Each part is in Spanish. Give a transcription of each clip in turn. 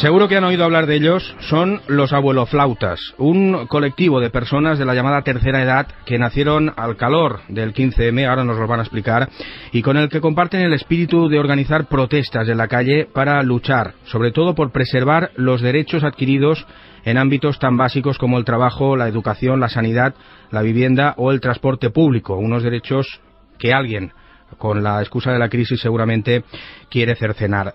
Seguro que han oído hablar de ellos. Son los abueloflautas, un colectivo de personas de la llamada tercera edad que nacieron al calor del 15M, ahora nos lo van a explicar, y con el que comparten el espíritu de organizar protestas en la calle para luchar, sobre todo por preservar los derechos adquiridos en ámbitos tan básicos como el trabajo, la educación, la sanidad, la vivienda o el transporte público, unos derechos que alguien, con la excusa de la crisis, seguramente quiere cercenar.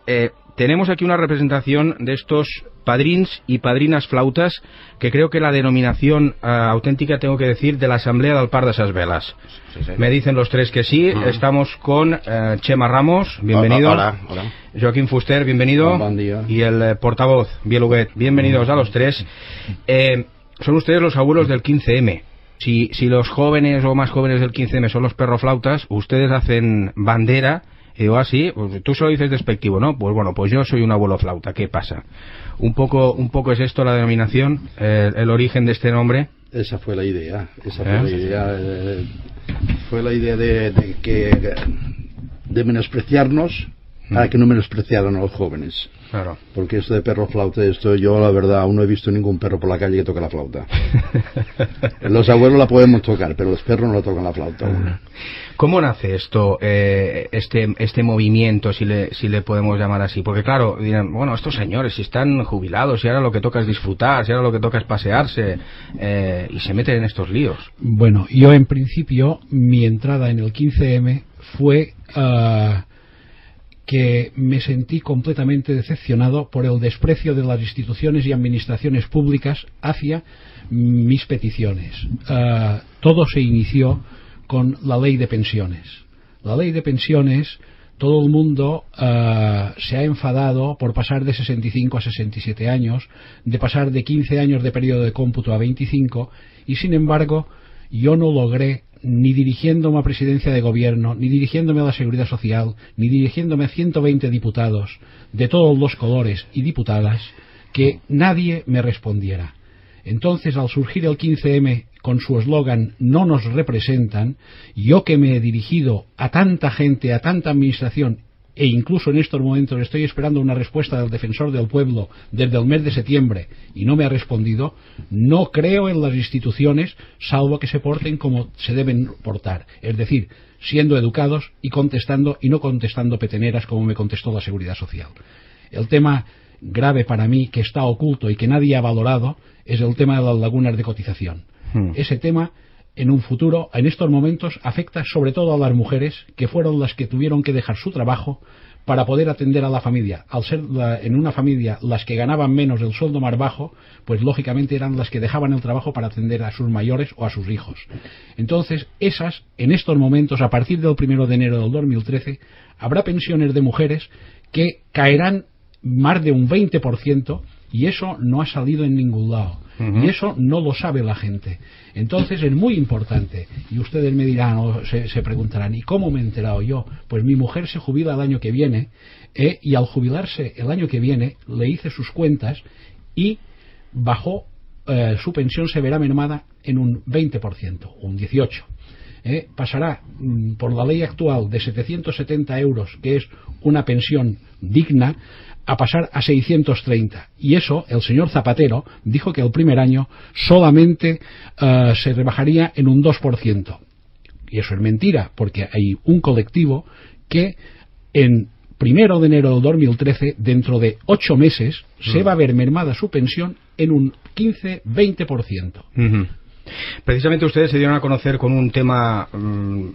Tenemos aquí una representación de estos padrins y padrinas flautas, que creo que la denominación auténtica, tengo que decir, de la Asamblea del Par de Ses Velas. Sí. Me dicen los tres que sí. Estamos con Chema Ramos, bienvenido. Hola. Joaquín Fuster, bienvenido. Buen día. Y el portavoz, Biel Huguet, bienvenidos a los tres. Son ustedes los abuelos del 15M. Si los jóvenes o más jóvenes del 15M son los perroflautas, ustedes hacen bandera. Y digo, así, pues tú solo dices despectivo, ¿no? Pues bueno, pues yo soy un abuelo flauta, ¿qué pasa? Un poco es esto la denominación, el origen de este nombre. Esa fue la idea, fue la idea de menospreciarnos a que no menospreciaran a los jóvenes. Claro. Porque esto de perro flauta, yo la verdad aún no he visto ningún perro por la calle que toque la flauta. Los abuelos la podemos tocar, pero los perros no la tocan la flauta aún. ¿Cómo nace esto, este movimiento, si le podemos llamar así? Porque claro, dirán, bueno, estos señores si están jubilados, si ahora lo que toca es disfrutar, si ahora lo que toca es pasearse, y se meten en estos líos. Bueno, yo en principio, mi entrada en el 15M fue que me sentí completamente decepcionado por el desprecio de las instituciones y administraciones públicas hacia mis peticiones. Todo se inició con la ley de pensiones. La ley de pensiones, todo el mundo se ha enfadado por pasar de 65 a 67 años, de pasar de 15 años de periodo de cómputo a 25, y sin embargo yo no logré, ni dirigiéndome a presidencia de gobierno, ni dirigiéndome a la seguridad social, ni dirigiéndome a 120 diputados de todos los colores y diputadas, que nadie me respondiera. Entonces, al surgir el 15M con su eslogan "no nos representan", yo que me he dirigido a tanta gente, a tanta administración, e incluso en estos momentos estoy esperando una respuesta del defensor del pueblo desde el mes de septiembre y no me ha respondido, no creo en las instituciones salvo que se porten como se deben portar, es decir, siendo educados y contestando, y no contestando peteneras como me contestó la Seguridad Social. El tema grave para mí, que está oculto y que nadie ha valorado, es el tema de las lagunas de cotización. Ese tema, en un futuro, en estos momentos, afecta sobre todo a las mujeres, que fueron las que tuvieron que dejar su trabajo para poder atender a la familia. Al ser en una familia las que ganaban menos, el sueldo más bajo, pues lógicamente eran las que dejaban el trabajo para atender a sus mayores o a sus hijos. Entonces, esas, en estos momentos, a partir del 1 de enero del 2013, habrá pensiones de mujeres que caerán más de un 20%, y eso no ha salido en ningún lado. Y eso no lo sabe la gente. Entonces es muy importante. Y ustedes me dirán o se preguntarán, ¿y cómo me he enterado yo? Pues mi mujer se jubila el año que viene, y al jubilarse el año que viene le hice sus cuentas y bajó, su pensión se verá mermada en un 20%, un 18%. Pasará por la ley actual de 770 euros, que es una pensión digna, a pasar a 630. Y eso, el señor Zapatero dijo que el primer año solamente se rebajaría en un 2%. Y eso es mentira, porque hay un colectivo que en 1 de enero del 2013, dentro de 8 meses, se va a ver mermada su pensión en un 15-20%. Precisamente ustedes se dieron a conocer con un tema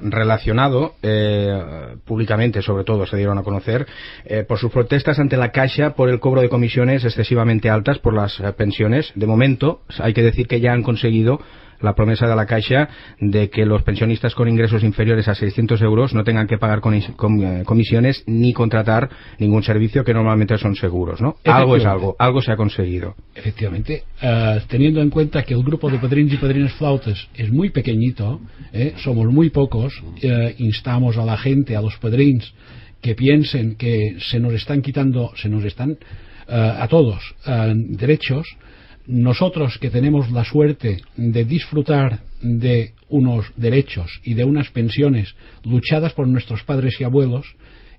relacionado, públicamente sobre todo se dieron a conocer, por sus protestas ante la Caixa por el cobro de comisiones excesivamente altas por las pensiones. De momento, hay que decir que ya han conseguido la promesa de la Caixa de que los pensionistas con ingresos inferiores a 600 euros no tengan que pagar comisiones ni contratar ningún servicio, que normalmente son seguros, ¿no? Algo es algo se ha conseguido. Efectivamente, teniendo en cuenta que el grupo de padrins y padrinas flautas es muy pequeñito, somos muy pocos, instamos a la gente, a los padrins, que piensen que se nos están a todos derechos. Nosotros, que tenemos la suerte de disfrutar de unos derechos y de unas pensiones luchadas por nuestros padres y abuelos,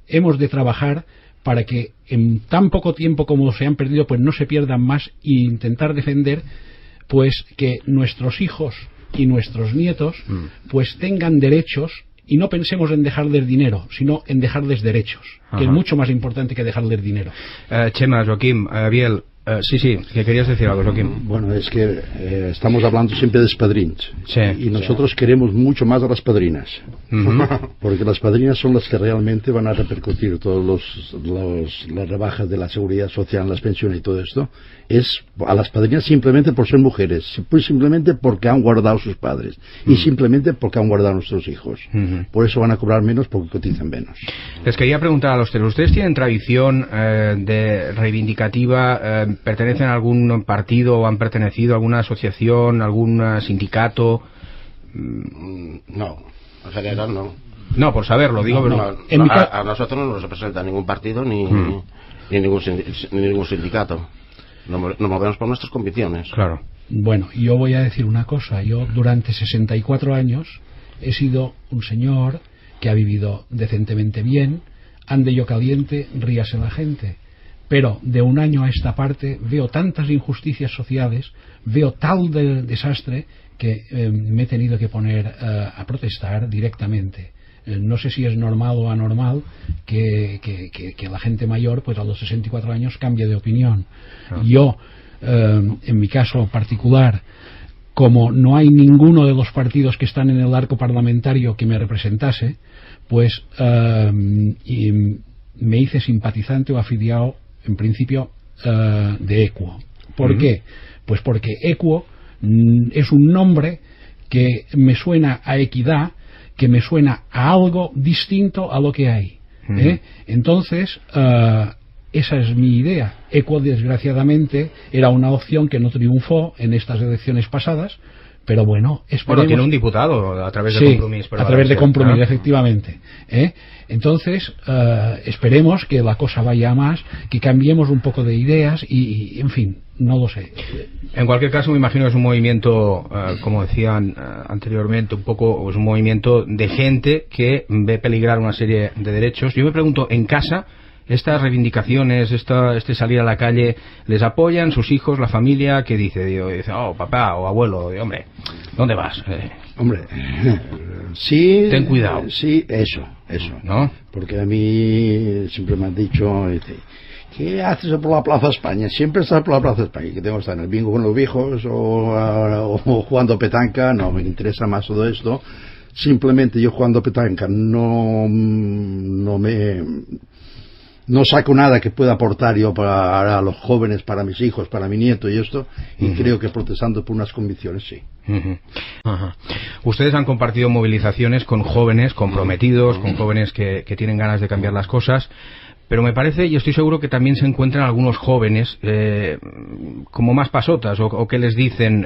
hemos de trabajar para que en tan poco tiempo como se han perdido, pues no se pierdan más, e intentar defender pues que nuestros hijos y nuestros nietos pues tengan derechos, y no pensemos en dejarles dinero, sino en dejarles derechos, que es mucho más importante que dejarles dinero. Chema, Joaquim, Biel, sí, que querías decir algo, Joaquim. Bueno, es que estamos hablando siempre de padrins, sí, y nosotros queremos mucho más a las padrinas, porque las padrinas son las que realmente van a repercutir todas las rebajas de la seguridad social, las pensiones y todo esto. Es a las padrinas simplemente por ser mujeres, simplemente porque han guardado sus padres, y simplemente porque han guardado nuestros hijos. Por eso van a cobrar menos, porque cotizan menos. Les quería preguntar a los tres, ¿ustedes tienen tradición de reivindicativa? ¿Pertenecen a algún partido o han pertenecido a alguna asociación, algún sindicato? No, en general no. No, por saberlo, digo. A nosotros no nos representa ningún partido ni ningún sindicato. Nos movemos por nuestras convicciones. Claro. Bueno, yo voy a decir una cosa. Yo durante 64 años he sido un señor que ha vivido decentemente bien, ande yo caliente, ríase la gente. Pero de un año a esta parte veo tantas injusticias sociales, veo tal desastre que me he tenido que poner a protestar directamente. No sé si es normal o anormal que la gente mayor, pues a los 64 años, cambie de opinión. Yo, en mi caso particular, como no hay ninguno de los partidos que están en el arco parlamentario que me representase, pues me hice simpatizante o afiliado, en principio, de Equo. ¿Por qué? Pues porque Equo es un nombre que me suena a equidad, que me suena a algo distinto a lo que hay. Entonces, esa es mi idea. Equo, desgraciadamente, era una opción que no triunfó en estas elecciones pasadas, pero bueno, esperemos... Bueno, tiene un diputado a través de Compromís. A través de Compromís, efectivamente. Entonces, esperemos que la cosa vaya a más, que cambiemos un poco de ideas y en fin, no lo sé. En cualquier caso, me imagino que es un movimiento, como decían anteriormente, es un movimiento de gente que ve peligrar una serie de derechos. Yo me pregunto, en casa, estas reivindicaciones, este salir a la calle, ¿les apoyan sus hijos, la familia? ¿Qué dice? Dice, oh, papá o abuelo, hombre, ¿dónde vas? Hombre, sí. Ten cuidado. Sí, eso, ¿no? Porque a mí siempre me han dicho, ¿qué haces por la Plaza España? Siempre estás por la Plaza España. Que tengo que estar en el bingo con los viejos o jugando petanca. No me interesa más todo esto. Simplemente yo jugando petanca no saco nada que pueda aportar yo para los jóvenes, para mis hijos, para mi nieto y esto, y creo que protestando por unas convicciones sí. Ustedes han compartido movilizaciones con jóvenes comprometidos, con jóvenes que tienen ganas de cambiar las cosas, pero me parece, y estoy seguro que también se encuentran algunos jóvenes como más pasotas, o que les dicen,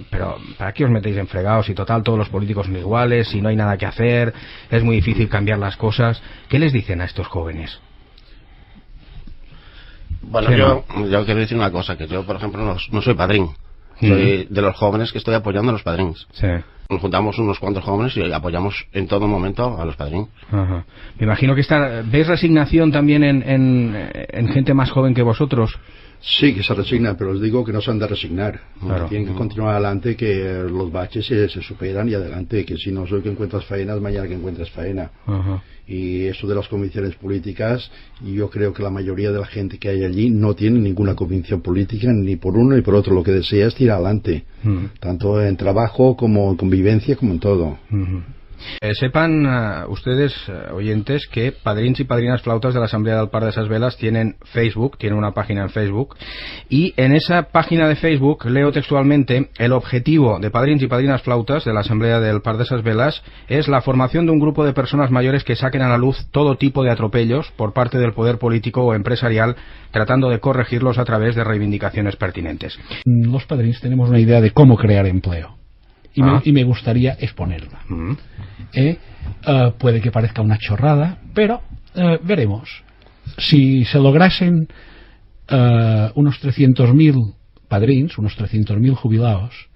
pero ¿para qué os metéis en fregados? Y total, todos los políticos son iguales, y no hay nada que hacer, es muy difícil cambiar las cosas. ¿Qué les dicen a estos jóvenes? Bueno, yo quiero decir una cosa, que yo, por ejemplo, no soy padrín. Soy de los jóvenes que estoy apoyando a los padrins. Sí. Nos juntamos unos cuantos jóvenes y apoyamos en todo momento a los padrins. Me imagino que ¿ves resignación también en gente más joven que vosotros? Sí, que se resignan, pero os digo que no se han de resignar. Claro. Tienen que continuar adelante, que los baches se superan y adelante, que si no soy que encuentras faenas, mañana que encuentras faena. Y eso de las convicciones políticas, yo creo que la mayoría de la gente que hay allí no tiene ninguna convicción política, ni por uno ni por otro. Lo que desea es tirar adelante, tanto en trabajo como en convivencia, como en todo. Sepan ustedes, oyentes, que Padrins y Padrinas Flautas de la Asamblea del Par de Esas Velas tienen Facebook, tienen una página en Facebook, y en esa página de Facebook leo textualmente: el objetivo de Padrins y Padrinas Flautas de la Asamblea del Par de Esas Velas es la formación de un grupo de personas mayores que saquen a la luz todo tipo de atropellos por parte del poder político o empresarial, tratando de corregirlos a través de reivindicaciones pertinentes. Los padrins tenemos una idea de cómo crear empleo. Y me gustaría exponerla. Puede que parezca una chorrada, pero veremos. Si se lograsen unos 300.000 padrins, unos 300.000 jubilados,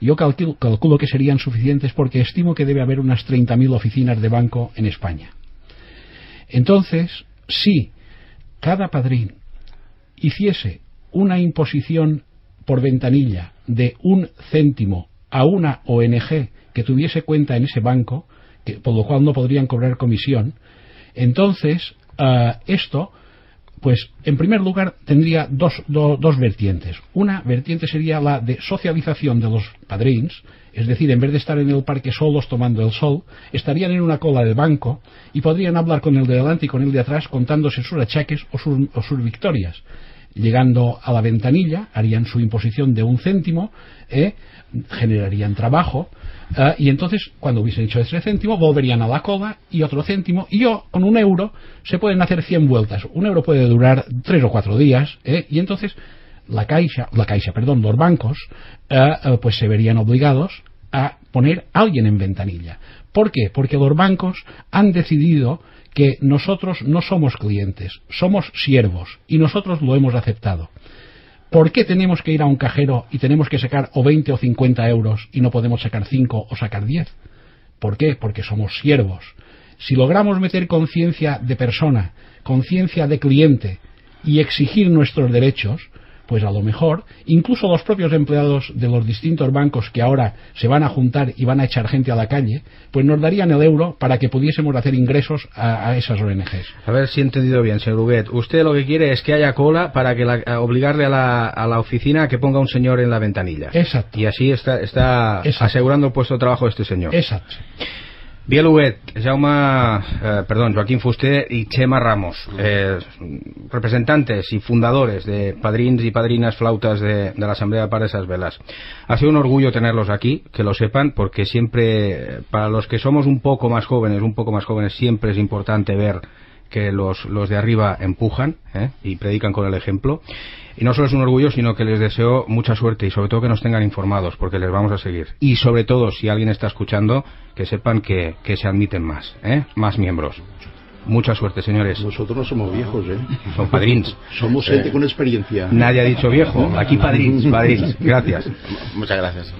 yo calculo que serían suficientes, porque estimo que debe haber unas 30.000 oficinas de banco en España. Entonces, si cada padrín hiciese una imposición por ventanilla de 1 céntimo a una ONG que tuviese cuenta en ese banco, por lo cual no podrían cobrar comisión, entonces esto, pues en primer lugar tendría dos vertientes. Una vertiente sería la de socialización de los padrins, es decir, en vez de estar en el parque solos tomando el sol, estarían en una cola del banco y podrían hablar con el de delante y con el de atrás contándose sus achaques o sus victorias. Llegando a la ventanilla, harían su imposición de 1 céntimo, generarían trabajo, y entonces, cuando hubiesen hecho ese céntimo, volverían a la cola y otro céntimo, y con 1 euro se pueden hacer 100 vueltas. 1 euro puede durar 3 o 4 días, y entonces los bancos, pues se verían obligados a poner a alguien en ventanilla. ¿Por qué? Porque los bancos han decidido que nosotros no somos clientes, somos siervos, y nosotros lo hemos aceptado. ¿Por qué tenemos que ir a un cajero y tenemos que sacar o 20 o 50 euros y no podemos sacar 5 o sacar 10? ¿Por qué? Porque somos siervos. Si logramos meter conciencia de persona, conciencia de cliente y exigir nuestros derechos, pues a lo mejor, incluso los propios empleados de los distintos bancos que ahora se van a juntar y van a echar gente a la calle, pues nos darían el euro para que pudiésemos hacer ingresos a esas ONGs. A ver si he entendido bien, señor Huguet. Usted lo que quiere es que haya cola para que obligarle a la oficina a que ponga un señor en la ventanilla. Exacto. Y así está Exacto. asegurando el puesto de trabajo de este señor. Exacto. Biel Huguet, Joaquín Fuster y Chema Ramos, representantes y fundadores de padrins y padrinas flautas de la Asamblea de Pares Esas Velas. Ha sido un orgullo tenerlos aquí, que lo sepan, porque siempre, para los que somos un poco más jóvenes, siempre es importante ver que los de arriba empujan y predican con el ejemplo. Y no solo es un orgullo, sino que les deseo mucha suerte y sobre todo que nos tengan informados, porque les vamos a seguir. Y sobre todo, si alguien está escuchando, que sepan que se admiten más miembros. Mucha suerte, señores. Nosotros no somos viejos, Son padrins. Somos gente con experiencia. Nadie ha dicho viejo. Aquí padrins. Gracias. Muchas gracias.